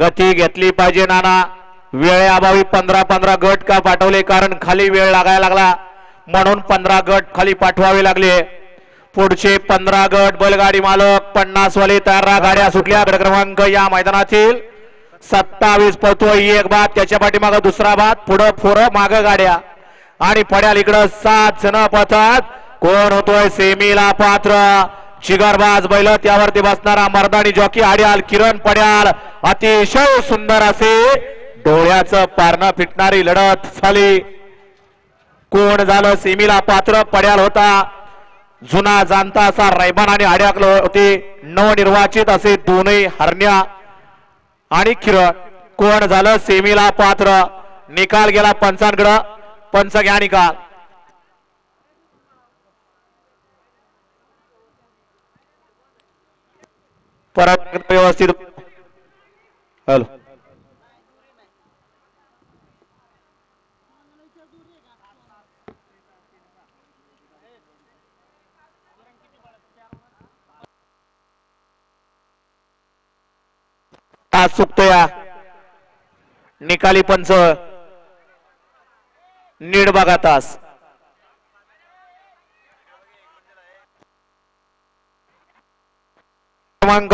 गती घेतली पाहिजे नाना. वेळेअभावी 15-15 गट का पाठवले कारण खाली वेळ लागायला लागला म्हणून 15 गट खाली पाठवावे लागले. पुढचे 15 गट बैलगाडी मालक 50 वाले तयार राहा. गाड्या सुटल्या. गट क्रमांक या मैदानातील 27 पळतोय एक बाद, त्याच्या पाठीमाग दुसरा बाद, पुढं फोर माग गाड्या आणि पड्याल इकडं 7 जण पळतात. कोण होतोय सेमीला पात्र? चिगरबाज बैल, त्यावरती बसणारा मर्दानी जॉकी आड्याल किरण पड्याल. अतिशय सुंदर असे डोळ्याचं पारणं फिटणारी लढत झाली. कोण झालं सेमीला पात्र? पड्याल होता जुना जाणता असा रैमान आणि आड्याकल होते नवनिर्वाचित असे दोन्ही हरण्या आणि किरण. कोण झालं सेमीला पात्र? निकाल गेला पंचांकडे. पंच घ्या निकाल. परत व्यवस्थित. हॅलो तास चुकतोय. निकाली पंच नीट बघा तास. क्रमांक